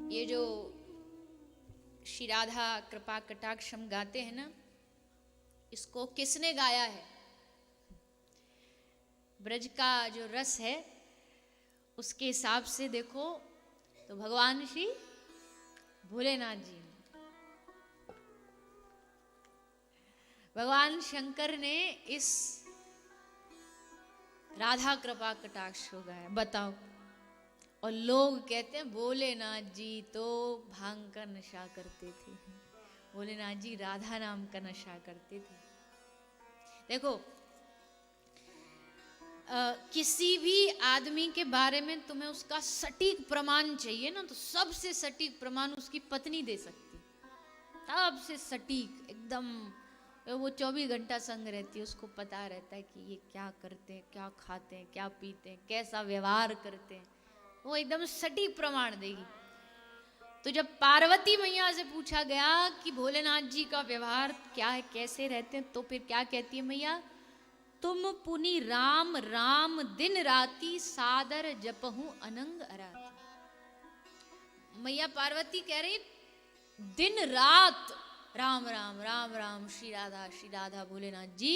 ये जो श्री राधा कृपा कटाक्ष हम गाते हैं ना, इसको किसने गाया है? ब्रज का जो रस है उसके हिसाब से देखो तो भगवान श्री भोलेनाथ जी, भगवान शंकर ने इस राधा कृपा कटाक्ष को गाया। बताओ। और लोग कहते हैं भोलेनाथ जी तो भांग का नशा करते थे, भोलेनाथ जी राधा नाम का नशा करते थे। देखो किसी भी आदमी के बारे में तुम्हें उसका सटीक प्रमाण चाहिए ना, तो सबसे सटीक प्रमाण उसकी पत्नी दे सकती, सबसे सटीक एकदम। वो 24 घंटा संग रहती है, उसको पता रहता है कि ये क्या करते हैं, क्या खाते हैं, क्या पीते हैं, कैसा व्यवहार करते हैं, वो एकदम सटीक प्रमाण देगी। तो जब पार्वती मैया से पूछा गया कि भोलेनाथ जी का व्यवहार क्या है, कैसे रहते हैं, तो फिर क्या कहती है मैया? तुम पुनि राम राम दिन राती सादर जपहूं अनंग अराती। मैया पार्वती कह रही दिन रात राम राम राम राम श्री राधा भोलेनाथ जी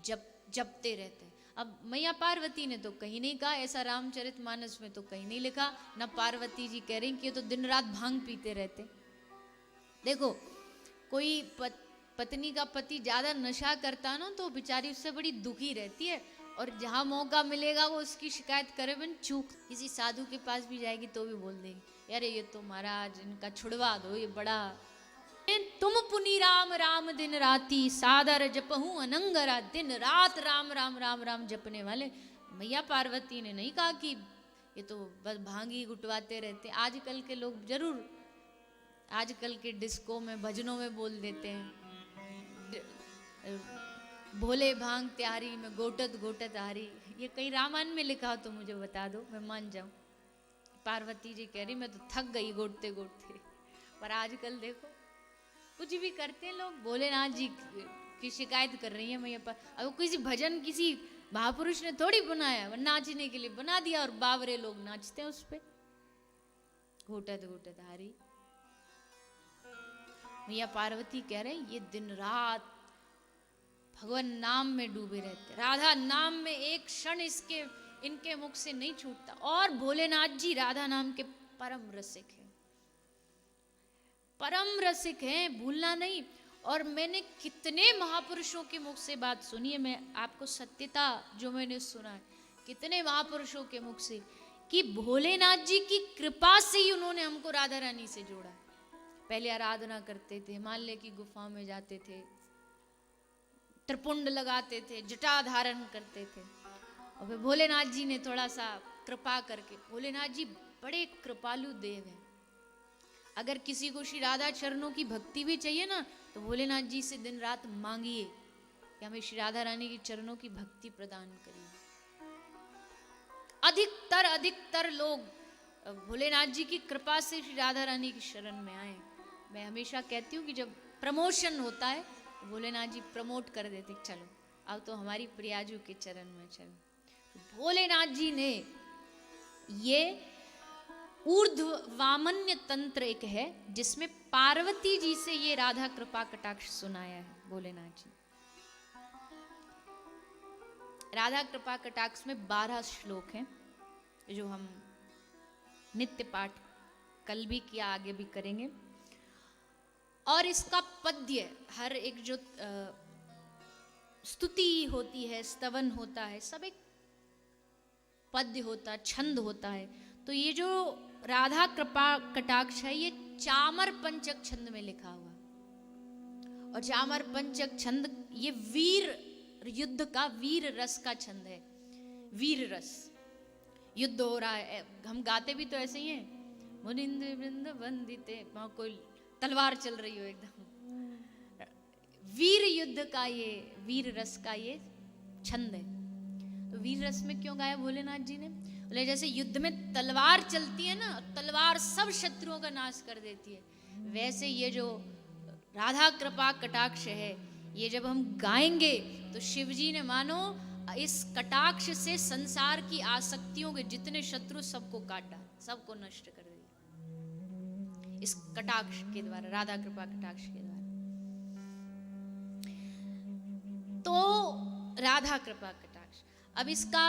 जपते रहते हैं। अब मैया पार्वती ने तो कहीं नहीं कहा ऐसा, रामचरितमानस में तो कहीं नहीं लिखा, न पार्वती जी कह रही कि ये तो दिन रात भांग पीते रहते। देखो कोई पत्नी का पति ज्यादा नशा करता ना तो बेचारी उससे बड़ी दुखी रहती है, और जहां मौका मिलेगा वो उसकी शिकायत करे बिन चूक। किसी साधु के पास भी जाएगी तो भी बोल देगी अरे ये तो महाराज इनका छुड़वा दो, ये बड़ा। तुम पुनि राम राम दिन राती सादर जपहूं अनंगरा। दिन रात राम राम राम राम जपने वाले। मैया पार्वती ने नहीं कहा कि ये तो बस भांगी गुटवाते रहते। आजकल के लोग जरूर आजकल के डिस्को में भजनों में बोल देते हैं भोले भांग त्यारी में गोटत गोटत हारी। ये कहीं रामायण में लिखा हो तो मुझे बता दो, मैं मान जाऊं। पार्वती जी कह रही मैं तो थक गई गोटते गोटते। पर आजकल देखो कुछ भी करते हैं लोग, भोलेनाथ जी की शिकायत कर रही है मैया पर। अब किसी भजन किसी महापुरुष ने थोड़ी बनाया, नाचने के लिए बना दिया और बावरे लोग नाचते हैं उस पे। घोटत घोटत हारी। मैया पार्वती कह रहे ये दिन रात भगवान नाम में डूबे रहते, राधा नाम में एक क्षण इनके मुख से नहीं छूटता। और भोलेनाथ जी राधा नाम के परम रसिक हैं, परम रसिक हैं, भूलना नहीं। और मैंने कितने महापुरुषों के मुख से बात सुनी है, मैं आपको सत्यता जो मैंने सुना है कितने महापुरुषों के मुख से, कि भोलेनाथ जी की कृपा से ही उन्होंने हमको राधा रानी से जोड़ा। पहले आराधना करते थे, हिमालय की गुफा में जाते थे, त्रिपुंड लगाते थे, जटा धारण करते थे, और फिर भोलेनाथ जी ने थोड़ा सा कृपा करके, भोलेनाथ जी बड़े कृपालु देव हैं। अगर किसी को श्री राधा चरणों की भक्ति भी चाहिए ना, तो भोलेनाथ जी से दिन रात मांगिए कि हमें श्री राधा रानी के चरणों की भक्ति प्रदान करिए। अधिकतर लोग भोलेनाथ जी की कृपा से श्री राधा रानी की शरण में आए। मैं हमेशा कहती हूँ कि जब प्रमोशन होता है तो भोलेनाथ जी प्रमोट कर देते, चलो अब तो हमारी प्रियाजू के चरण में चलो। तो भोलेनाथ जी ने ये ऊर्ध्व वामन्य तंत्र एक है जिसमें पार्वती जी से ये राधा कृपा कटाक्ष सुनाया है भोलेनाथ जी। राधा कृपा कटाक्ष में 12 श्लोक हैं जो हम नित्य पाठ कल भी किया, आगे भी करेंगे। और इसका पद्य, हर एक जो स्तुति होती है, स्तवन होता है, सब एक पद्य होता है, छंद होता है। तो ये जो राधा कृपा कटाक्ष है ये चामर पंचक छंद में लिखा हुआ, और चामर पंचक छंद ये वीर युद्ध का, वीर रस का छंद है। वीर रस, युद्ध हो रहा है, हम गाते भी तो ऐसे ही हैं, मुनिंद्र वृंद वंदिते, वहां कोई तलवार चल रही हो एकदम। वीर युद्ध का ये, वीर रस का ये छंद है। तो वीर रस में क्यों गाया भोलेनाथ जी ने? बोले जैसे युद्ध में तलवार चलती है ना, तलवार सब शत्रुओं का नाश कर देती है, वैसे ये जो राधा कृपा कटाक्ष है ये जब हम गाएंगे तो शिव जी ने मानो इस कटाक्ष से संसार की आसक्तियों के जितने शत्रु सबको काटा, सबको नष्ट कर दिया। इस कटाक्ष के द्वारा, राधा कृपा कटाक्ष के द्वारा। तो राधा कृपा कटाक्ष, अब इसका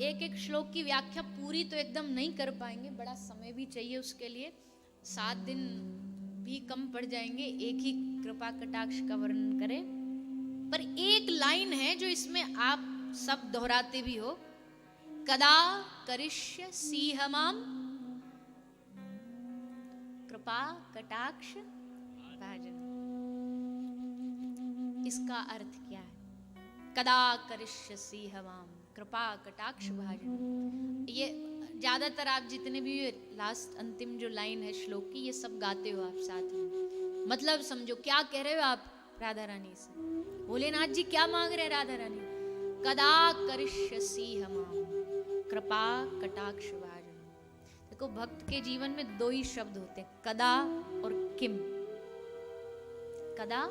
एक एक श्लोक की व्याख्या पूरी तो एकदम नहीं कर पाएंगे, बड़ा समय भी चाहिए उसके लिए, 7 दिन भी कम पड़ जाएंगे एक ही कृपा कटाक्ष का वर्णन करें। पर एक लाइन है जो इसमें आप सब दोहराते भी हो, कदा करिष्यसि माम कृपा कटाक्ष भाजन। इसका अर्थ क्या है? कदा करिष्यसि माम कृपा कटाक्ष भाजन। ये ज्यादातर आप जितने भी लास्ट अंतिम जो लाइन है श्लोक की, ये सब गाते हो आप साथ में। मतलब समझो क्या कह रहे हो आप राधा रानी से, भोलेनाथ जी क्या मांग रहे हैं राधा रानी? कदा करिष्यसि माम कृपा कटाक्ष भाजन। देखो भक्त के जीवन में 2 ही शब्द होते हैं, कदा और किम। कदा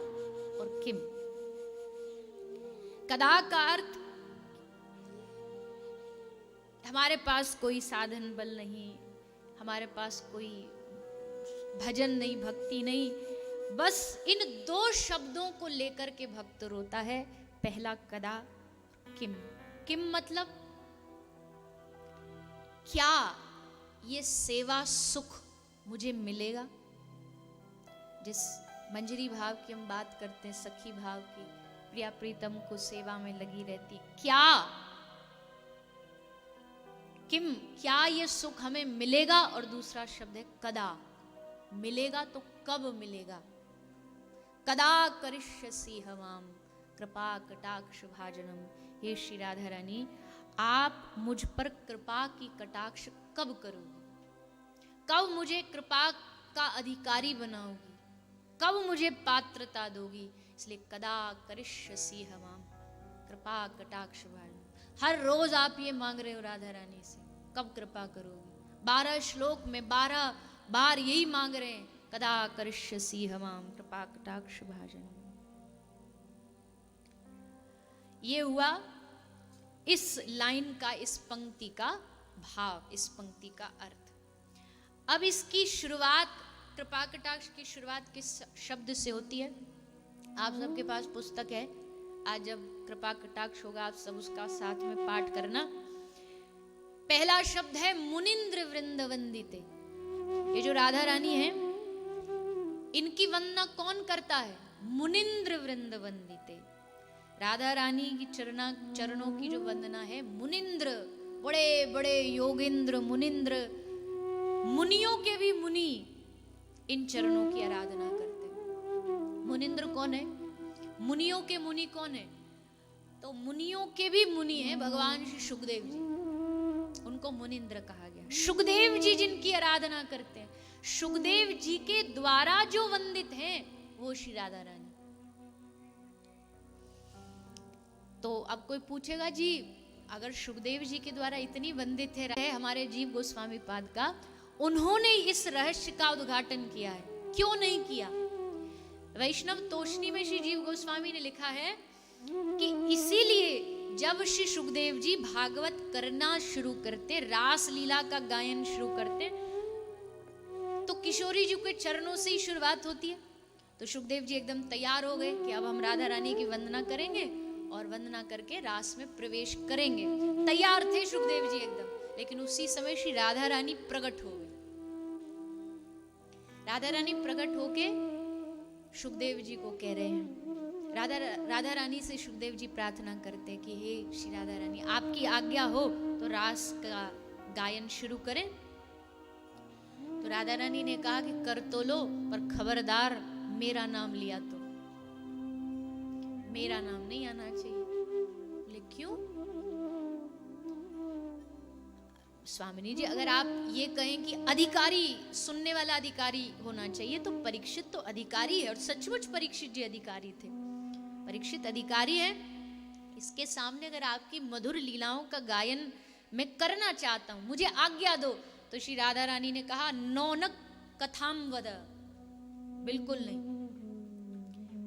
और किम। कदा का अर्थ हमारे पास कोई साधन बल नहीं, हमारे पास कोई भजन नहीं, भक्ति नहीं, बस इन 2 शब्दों को लेकर के भक्त रोता है। पहला कदा, किम। किम मतलब क्या ये सेवा सुख मुझे मिलेगा? जिस मंजरी भाव की हम बात करते हैं, सखी भाव की, प्रिया प्रीतम को सेवा में लगी रहती, क्या किम, क्या ये सुख हमें मिलेगा? और दूसरा शब्द है कदा, मिलेगा तो कब मिलेगा? कदा करिष्यसि माम कृपा कटाक्ष भाजनम। हे श्री राधा रानी, आप मुझ पर कृपा की कटाक्ष कब करोगी? कब मुझे कृपा का अधिकारी बनाओगी? कब मुझे पात्रता दोगी? इसलिए कदा करिष्यसि माम कृपा कटाक्ष भाजनम। हर रोज आप ये मांग रहे हो राधा रानी से, कब कृपा करोगी? 12 श्लोक में 12 बार यही मांग रहे हैं, कदा करिष्यसि माम कृपा कटाक्ष भाजनम। ये हुआ इस लाइन का, इस पंक्ति का भाव, इस पंक्ति का अर्थ। अब इसकी शुरुआत, कृपा कटाक्ष की शुरुआत किस शब्द से होती है? आप सबके पास पुस्तक है, आज जब कृपा कटाक्ष होगा आप सब उसका साथ में पाठ करना। पहला शब्द है मुनिंद्र वृंद वंदिते। ये जो राधा रानी है, इनकी वंदना कौन करता है? मुनिंद्र वृंद वंदिते। राधा रानी की चरणों की जो वंदना है, मुनिंद्र, बड़े बड़े योगेंद्र, मुनिंद्र, मुनियों के भी मुनि इन चरणों की आराधना करते हैं। मुनिंद्र कौन है? मुनियों के मुनि कौन है? तो मुनियों के भी मुनि है भगवान श्री सुखदेव जी, उनको मुनिंद्र कहा गया। सुखदेव जी जिनकी आराधना करते हैं, सुखदेव जी के द्वारा जो वंदित हैं वो श्री राधा रानी। तो अब कोई पूछेगा जी, अगर सुखदेव जी के द्वारा इतनी वंदित है हमारे जीव गोस्वामी पाद का, उन्होंने इस रहस्य का उद्घाटन किया है, क्यों नहीं किया? वैष्णव तोषणी में श्री जीव गोस्वामी ने लिखा है कि इसीलिए जब श्री सुखदेव जी भागवत करना शुरू करते, रास लीला का गायन शुरू करते, तो किशोरी जी के चरणों से ही शुरुआत होती है। तो सुखदेव जी एकदम तैयार हो गए कि अब हम राधा रानी की वंदना करेंगे और वंदना करके रास में प्रवेश करेंगे। तैयार थे सुखदेव जी एकदम, लेकिन उसी समय श्री राधा रानी प्रकट हो गई। राधा रानी प्रकट होके सुखदेव जी को कह रहे हैं, राधा रानी से सुखदेव जी प्रार्थना करते कि हे श्री राधा रानी, आपकी आज्ञा हो तो रास का गायन शुरू करें। तो राधा रानी ने कहा कि कर तो लो, पर खबरदार मेरा नाम लिया तो मेरा नाम नहीं आना चाहिए। बोले क्यों? स्वामिनी जी, अगर आप ये कहें कि अधिकारी, सुनने वाला अधिकारी होना चाहिए, तो परीक्षित तो अधिकारी है, और सचमुच परीक्षित जी अधिकारी थे। परीक्षित अधिकारी है, इसके सामने अगर आपकी मधुर लीलाओं का गायन मैं करना चाहता हूं, मुझे आज्ञा दो। तो श्री राधा रानी ने कहा, नौनक कथाम वद, बिल्कुल नहीं।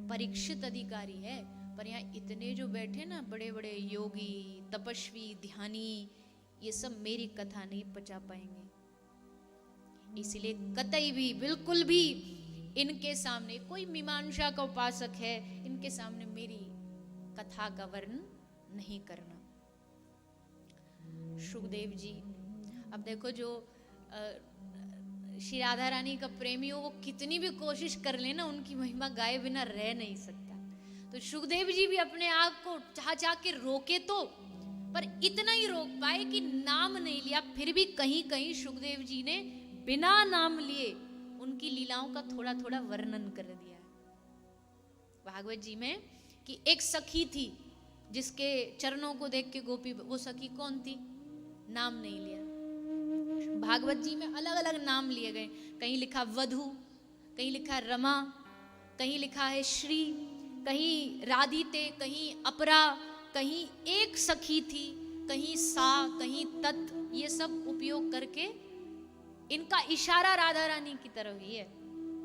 परीक्षित अधिकारी है, पर यहाँ इतने जो बैठे ना, बड़े बड़े योगी, तपस्वी, ध्यानी, ये सब मेरी कथा नहीं पचा पाएंगे। इसलिए कतई भी बिल्कुल भी इनके सामने, कोई मीमांसा का उपासक है, इनके सामने मेरी कथा का वर्णन नहीं करना। सुखदेव जी, अब देखो जो श्री राधा रानी का प्रेमी हो, वो कितनी भी कोशिश कर ले ना, उनकी महिमा गाए बिना रह नहीं सकता। तो सुखदेव जी भी अपने आप को चाह चाह के रोके तो, पर इतना ही रोक पाए कि नाम नहीं लिया। फिर भी कहीं कहीं सुखदेव जी ने बिना नाम लिए उनकी लीलाओं का थोड़ा थोड़ा वर्णन कर दिया है भागवत जी में, कि एक सखी थी जिसके चरणों को देख के गोपी, वो सखी कौन थी? नाम नहीं लिया। भागवत जी में अलग अलग नाम लिए गए, कहीं लिखा वधु, कहीं लिखा रमा, कहीं लिखा है श्री, कहीं राधिते, कहीं अपरा, कहीं एक सखी थी, कहीं सा, कहीं तत्, ये सब उपयोग करके इनका इशारा राधा रानी की तरफ ही है।